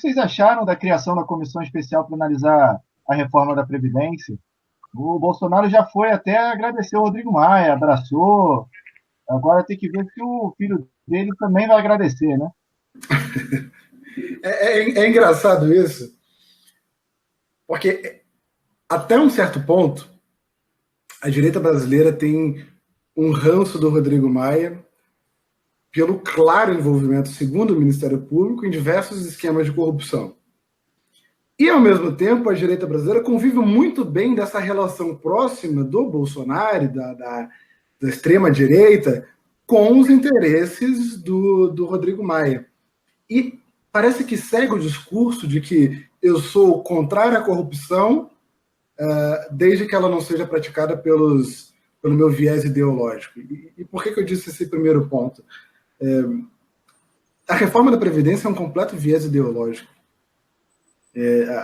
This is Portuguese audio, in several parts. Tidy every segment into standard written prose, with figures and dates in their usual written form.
vocês acharam da criação da comissão especial para analisar a reforma da Previdência? O Bolsonaro já foi até agradecer o Rodrigo Maia, abraçou. Agora tem que ver se o filho dele também vai agradecer, né? É engraçado isso, porque até um certo ponto, a direita brasileira tem um ranço do Rodrigo Maia pelo claro envolvimento, segundo o Ministério Público, em diversos esquemas de corrupção. E, ao mesmo tempo, a direita brasileira convive muito bem dessa relação próxima do Bolsonaro, da extrema-direita, com os interesses do Rodrigo Maia. E parece que segue o discurso de que eu sou contrário à corrupção, desde que ela não seja praticada pelo meu viés ideológico. E por que eu disse esse primeiro ponto? A reforma da Previdência é um completo viés ideológico.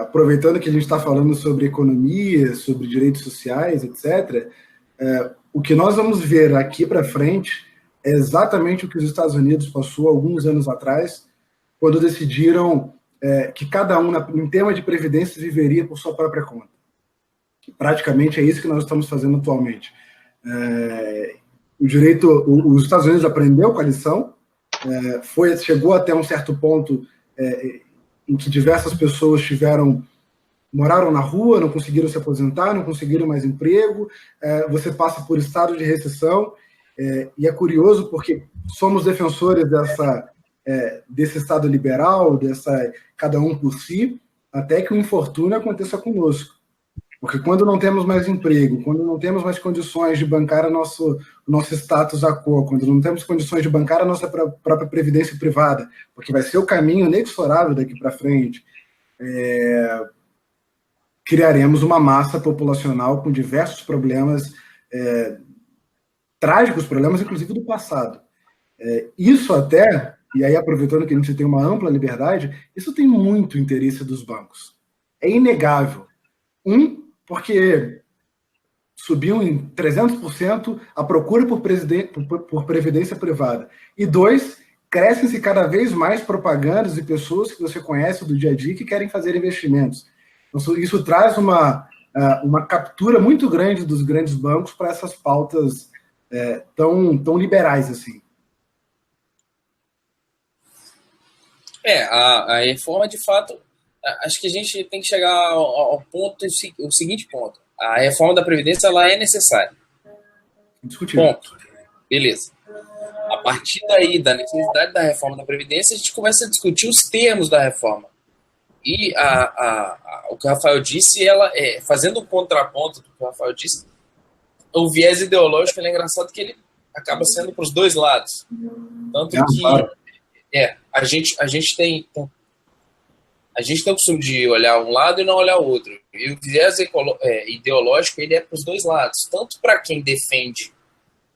Aproveitando que a gente está falando sobre economia, sobre direitos sociais, etc., o que nós vamos ver aqui para frente é exatamente o que os Estados Unidos passou alguns anos atrás, quando decidiram que cada um, em tema de previdência, viveria por sua própria conta. Praticamente é isso que nós estamos fazendo atualmente. Os Estados Unidos aprendeu com a lição, chegou até um certo ponto em que diversas pessoas moraram na rua, não conseguiram se aposentar, não conseguiram mais emprego, você passa por estado de recessão, e é curioso porque somos defensores desse estado liberal, cada um por si, até que o infortúnio aconteça conosco. Porque quando não temos mais emprego, quando não temos mais condições de bancar o nosso status quo, quando não temos condições de bancar a nossa própria previdência privada, porque vai ser o caminho inexorável daqui para frente, criaremos uma massa populacional com diversos problemas, trágicos problemas, inclusive do passado. Isso até, e aí aproveitando que a gente tem uma ampla liberdade, isso tem muito interesse dos bancos. É inegável. Porque subiu em 300% a procura por previdência privada. E 2, crescem-se cada vez mais propagandas e pessoas que você conhece do dia a dia que querem fazer investimentos. Então, isso traz uma captura muito grande dos grandes bancos para essas pautas tão liberais assim. A reforma, de fato, acho que a gente tem que chegar ao ponto, o seguinte ponto. A reforma da Previdência, ela é necessária. Indiscutível. Ponto. Beleza. A partir daí, da necessidade da reforma da Previdência, a gente começa a discutir os termos da reforma. E o que o Rafael disse, fazendo um contraponto do que o Rafael disse, o viés ideológico é engraçado que ele acaba sendo para os dois lados. Tanto que a gente tem o costume de olhar um lado e não olhar o outro. E o viés ideológico ele é para os dois lados, tanto para quem defende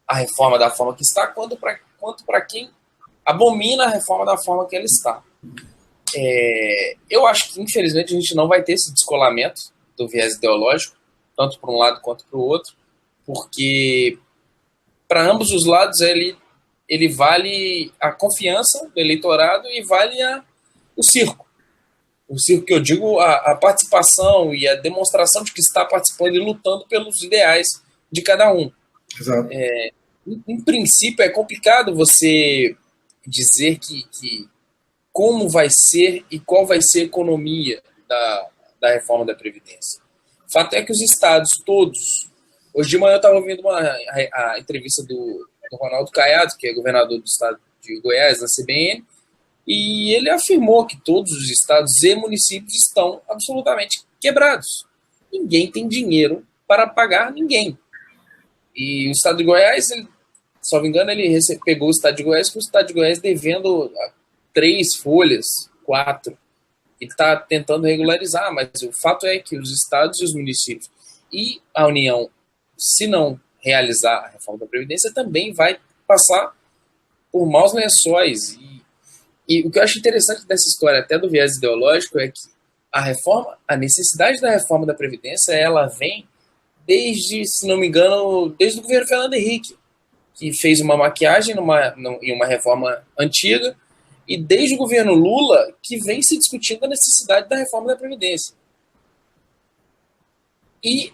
a reforma da forma que está, quanto para quem abomina a reforma da forma que ela está. Eu acho que, infelizmente, a gente não vai ter esse descolamento do viés ideológico, tanto para um lado quanto para o outro, porque para ambos os lados ele vale a confiança do eleitorado e vale o circo. O circo que eu digo, a participação e a demonstração de que está participando e lutando pelos ideais de cada um. Exato. Em princípio, é complicado você dizer que como vai ser e qual vai ser a economia da reforma da Previdência. O fato é que os estados todos... Hoje de manhã eu estava ouvindo a entrevista do Ronaldo Caiado, que é governador do estado de Goiás, na CBN, e ele afirmou que todos os estados e municípios estão absolutamente quebrados. Ninguém tem dinheiro para pagar ninguém. E o estado de Goiás, se não me engano, ele pegou o estado de Goiás com o estado de Goiás devendo 3 folhas, 4. Ele está tentando regularizar, mas o fato é que os estados e os municípios e a União, se não realizar a reforma da Previdência, também vai passar por maus lençóis. E o que eu acho interessante dessa história, até do viés ideológico, é que a necessidade da reforma da Previdência, ela vem desde, se não me engano, desde o governo Fernando Henrique, que fez uma maquiagem em uma reforma antiga e desde o governo Lula que vem se discutindo a necessidade da reforma da Previdência. E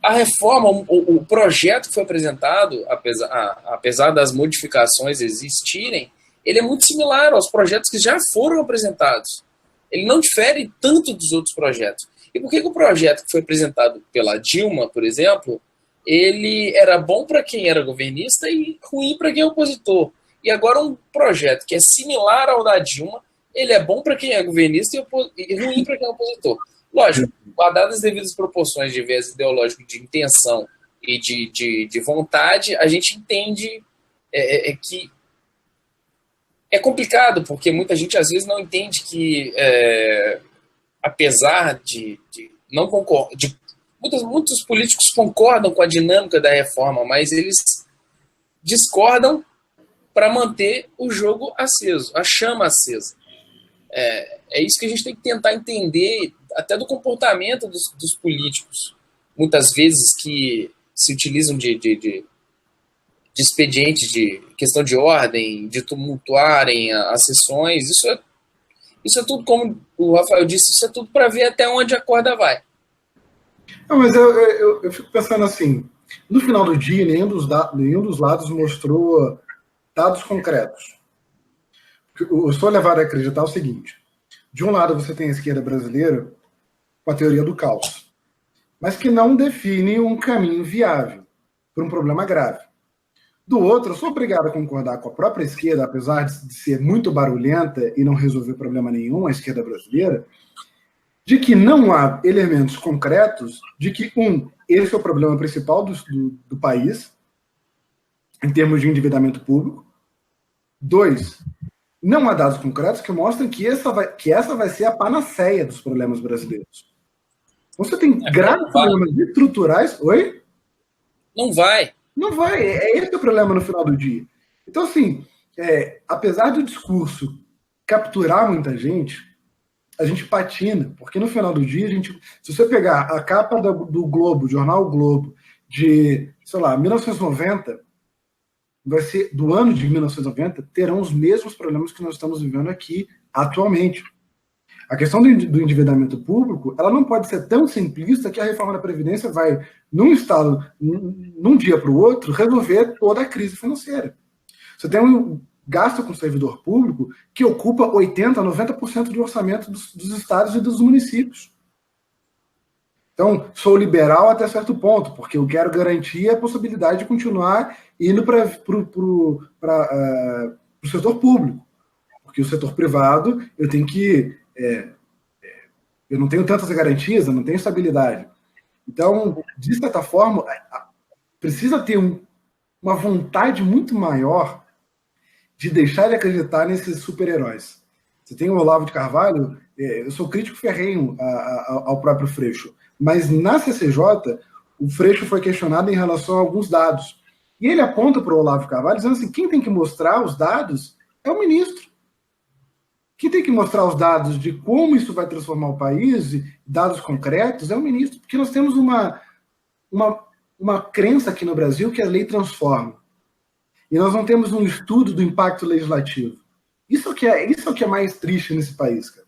a reforma, o projeto que foi apresentado, apesar das modificações existirem, ele é muito similar aos projetos que já foram apresentados. Ele não difere tanto dos outros projetos. E por que o projeto que foi apresentado pela Dilma, por exemplo, ele era bom para quem era governista e ruim para quem é opositor? E agora um projeto que é similar ao da Dilma, ele é bom para quem é governista e ruim para quem é opositor. Lógico, guardadas as devidas proporções de viés ideológico, de intenção e de vontade, a gente entende que é complicado, porque muita gente às vezes não entende que, apesar de não concordar, muitos políticos concordam com a dinâmica da reforma, mas eles discordam para manter o jogo aceso, a chama acesa. É isso que a gente tem que tentar entender, até do comportamento dos políticos, muitas vezes que se utilizam de expedientes de questão de ordem, de tumultuarem as sessões. Isso é tudo, como o Rafael disse, isso é tudo para ver até onde a corda vai. Não, mas eu fico pensando assim, no final do dia, nenhum dos lados mostrou dados concretos. Eu sou levado a acreditar o seguinte: de um lado você tem a esquerda brasileira com a teoria do caos, mas que não define um caminho viável para um problema grave. Do outro, eu sou obrigado a concordar com a própria esquerda, apesar de ser muito barulhenta e não resolver problema nenhum, a esquerda brasileira, de que não há elementos concretos de que, esse é o problema principal do país, em termos de endividamento público. 2, não há dados concretos que mostrem que essa vai ser a panaceia dos problemas brasileiros. Você tem graves problemas estruturais. Oi? Não vai. Não vai. É esse o problema no final do dia. Então, assim, apesar do discurso capturar muita gente, a gente patina, porque no final do dia, se você pegar a capa do Globo, jornal Globo, de, sei lá, 1990, vai ser do ano de 1990, terão os mesmos problemas que nós estamos vivendo aqui atualmente. A questão do endividamento público, ela não pode ser tão simplista que a reforma da Previdência vai, num dia para o outro, resolver toda a crise financeira. Você tem um gasto com o servidor público que ocupa 80%, 90% do orçamento dos estados e dos municípios. Então, sou liberal até certo ponto, porque eu quero garantir a possibilidade de continuar indo para o setor público. Porque o setor privado, eu tenho que... eu não tenho tantas garantias, eu não tenho estabilidade. Então, de certa forma, precisa ter uma vontade muito maior de deixar de acreditar nesses super-heróis. Você tem o Olavo de Carvalho, eu sou crítico ferrenho ao próprio Freixo, mas na CCJ, o Freixo foi questionado em relação a alguns dados. E ele aponta para o Olavo de Carvalho, dizendo assim, quem tem que mostrar os dados é o ministro. Quem tem que mostrar os dados de como isso vai transformar o país, dados concretos, é o ministro. Porque nós temos uma crença aqui no Brasil que a lei transforma. E nós não temos um estudo do impacto legislativo. Isso é o que é mais triste nesse país, cara.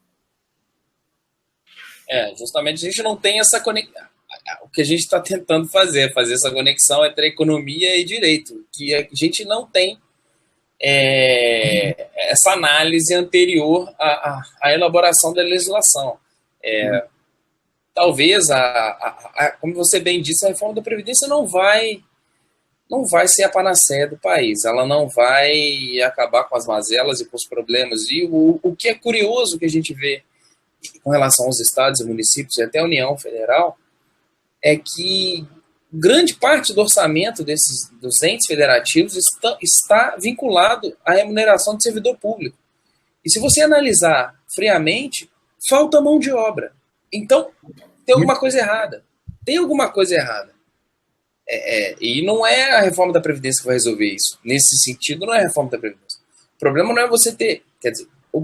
Justamente a gente não tem essa conexão. O que a gente está tentando fazer essa conexão entre economia e direito, que a gente não tem essa análise anterior à elaboração da legislação. Talvez, como você bem disse, a reforma da Previdência não vai ser a panaceia do país, ela não vai acabar com as mazelas e com os problemas. E o que é curioso que a gente vê com relação aos estados e municípios e até a União Federal é que grande parte do orçamento dos entes federativos está vinculado à remuneração de servidor público. E se você analisar friamente, falta mão de obra. Então, tem alguma coisa errada. E não é a reforma da Previdência que vai resolver isso. Nesse sentido, não é a reforma da Previdência. O problema não é você ter... Quer dizer, o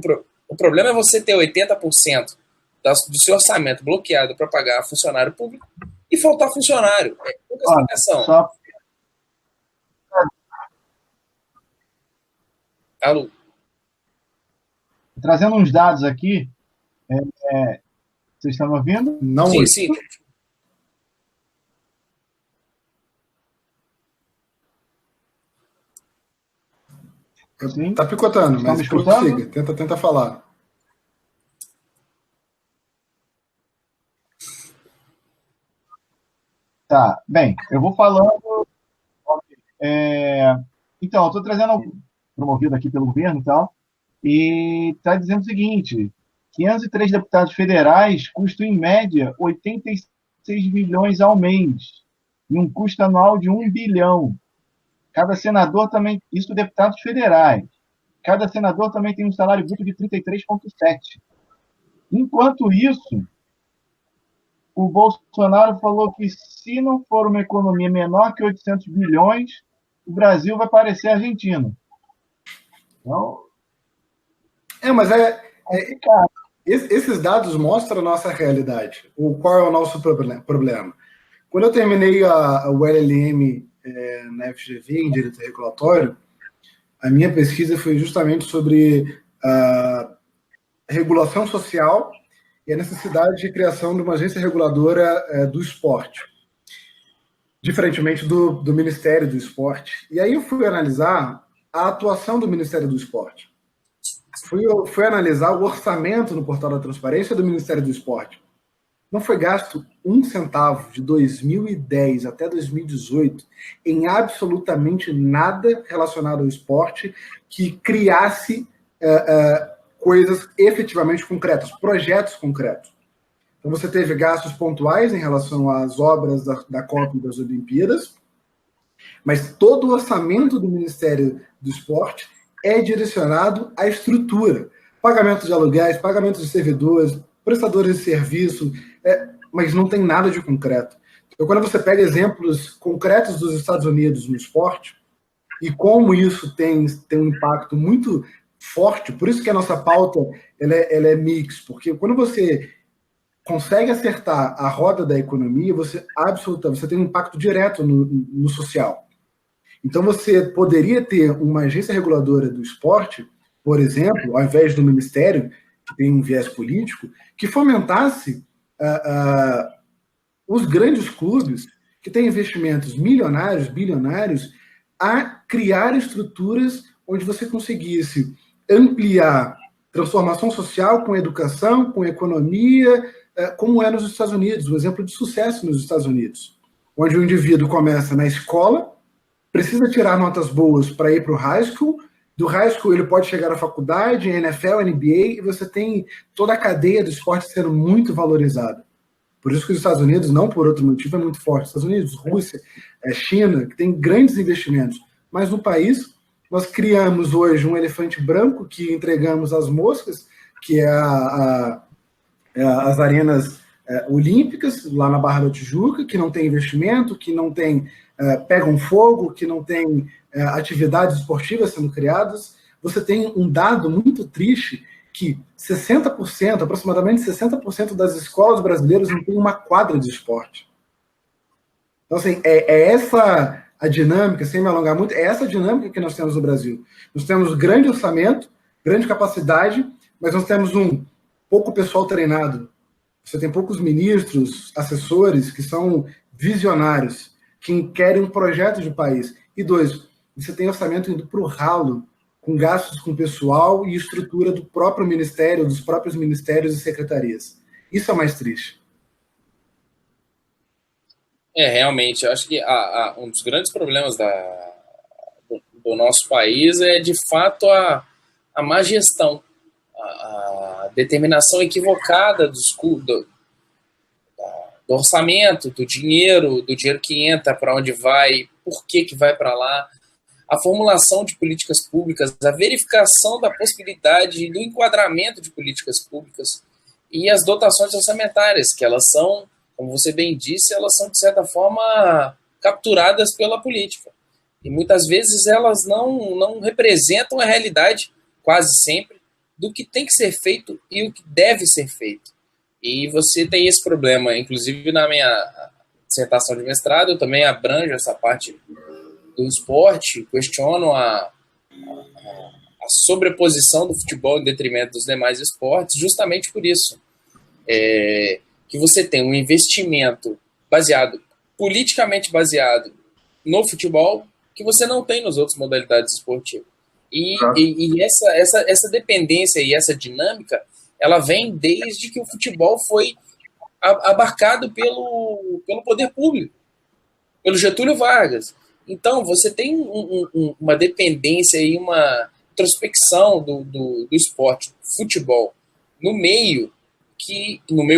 problema é você ter 80% do seu orçamento bloqueado para pagar funcionário público e faltar funcionário. Pouca explicação. Alô? trazendo uns dados aqui. Vocês estão me ouvindo? Não Sim, muito. sim. Sim. Tá picotando, Estão mas me escutando? prossiga. Tenta falar. Tá, bem, eu vou falando. Então, eu estou trazendo, promovido aqui pelo governo e tal, e está dizendo o seguinte: 503 deputados federais custam, em média, 86 milhões ao mês, e um custo anual de 1 bilhão. Cada senador também, isso deputados federais, cada senador também tem um salário bruto de 33,7. Enquanto isso, o Bolsonaro falou que se não for uma economia menor que 800 bilhões, o Brasil vai parecer Argentina. Então, Mas complicado. esses dados mostram a nossa realidade. Qual é o nosso problema? Quando eu terminei o LLM na FGV, em Direito Regulatório, a minha pesquisa foi justamente sobre a regulação social e a necessidade de criação de uma agência reguladora do esporte, diferentemente do Ministério do Esporte. E aí eu fui analisar a atuação do Ministério do Esporte. Fui analisar o orçamento no Portal da Transparência do Ministério do Esporte. Não foi gasto um centavo de 2010 até 2018 em absolutamente nada relacionado ao esporte que criasse coisas efetivamente concretas, projetos concretos. Então você teve gastos pontuais em relação às obras da Copa e das Olimpíadas, mas todo o orçamento do Ministério do Esporte é direcionado à estrutura. Pagamento de aluguéis, pagamento de servidores, prestadores de serviço, mas não tem nada de concreto. Então, quando você pega exemplos concretos dos Estados Unidos no esporte, e como isso tem um impacto muito forte, por isso que a nossa pauta ela é mix, porque quando você consegue acertar a roda da economia, você tem um impacto direto no social. Então você poderia ter uma agência reguladora do esporte, por exemplo, ao invés do Ministério, que tem um viés político, que fomentasse os grandes clubes que têm investimentos milionários, bilionários, a criar estruturas onde você conseguisse ampliar transformação social com educação, com economia, como é nos Estados Unidos, um exemplo de sucesso nos Estados Unidos, onde o indivíduo começa na escola, precisa tirar notas boas para ir para o high school, do high school ele pode chegar à faculdade, NFL, NBA, e você tem toda a cadeia do esporte sendo muito valorizada. Por isso que os Estados Unidos, não por outro motivo, é muito forte. Estados Unidos, Rússia, China, que tem grandes investimentos. Mas no país, nós criamos hoje um elefante branco que entregamos às moscas, que é as arenas olímpicas, lá na Barra da Tijuca, que não tem investimento, que não tem pegam fogo, que não tem atividades esportivas sendo criadas. Você tem um dado muito triste que 60%, aproximadamente 60% das escolas brasileiras não tem uma quadra de esporte. Então, assim, essa a dinâmica, sem me alongar muito, é essa a dinâmica que nós temos no Brasil. Nós temos grande orçamento, grande capacidade, mas nós temos pouco pessoal treinado. Você tem poucos ministros, assessores que são visionários, que querem um projeto de país. E 2, você tem orçamento indo para o ralo, com gastos com pessoal e estrutura do próprio ministério, dos próprios ministérios e secretarias. Isso é o mais triste. Realmente, eu acho que um dos grandes problemas do nosso país é, de fato, a má gestão, a determinação equivocada do orçamento, do dinheiro que entra, para onde vai, por que vai para lá, a formulação de políticas públicas, a verificação da possibilidade do enquadramento de políticas públicas e as dotações orçamentárias, que elas são, como você bem disse, elas são, de certa forma, capturadas pela política. E muitas vezes elas não representam a realidade, quase sempre, do que tem que ser feito e o que deve ser feito. E você tem esse problema, inclusive na minha dissertação de mestrado, eu também abranjo essa parte do esporte, questiono a a sobreposição do futebol em detrimento dos demais esportes, justamente por isso. Que você tem um investimento politicamente baseado no futebol, que você não tem nas outras modalidades esportivas. E essa dependência e essa dinâmica, ela vem desde que o futebol foi abarcado pelo poder público, pelo Getúlio Vargas. Então, você tem uma dependência e uma introspecção do esporte, do futebol, no meio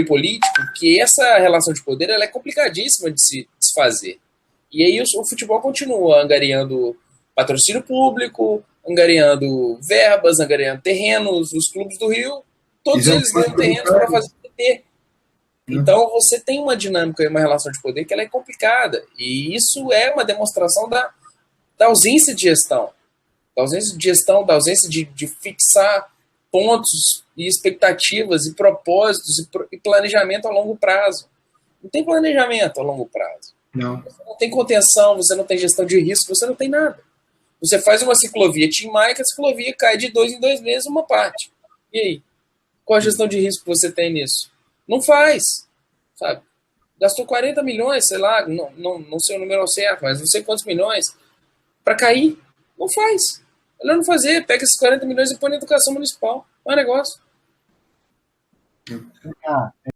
político, que essa relação de poder ela é complicadíssima de se desfazer. E aí o futebol continua angariando patrocínio público, angariando verbas, angariando terrenos. Os clubes do Rio, todos eles ganham terrenos para fazer PT. Então você tem uma dinâmica e uma relação de poder que ela é complicada. E isso é uma demonstração da ausência de gestão. Da ausência de fixar pontos e expectativas e propósitos e planejamento a longo prazo. Não tem planejamento a longo prazo. Não. Você não tem contenção, você não tem gestão de risco, você não tem nada. Você faz uma ciclovia Tim Maia, que a ciclovia cai de 2 em 2 meses uma parte. E aí? Qual a gestão de risco que você tem nisso? Não faz, sabe? Gastou 40 milhões, sei lá, não sei o número certo, mas não sei quantos milhões, para cair. Não faz. Melhor não fazer. Pega esses 40 milhões e põe na educação municipal. Não é negócio.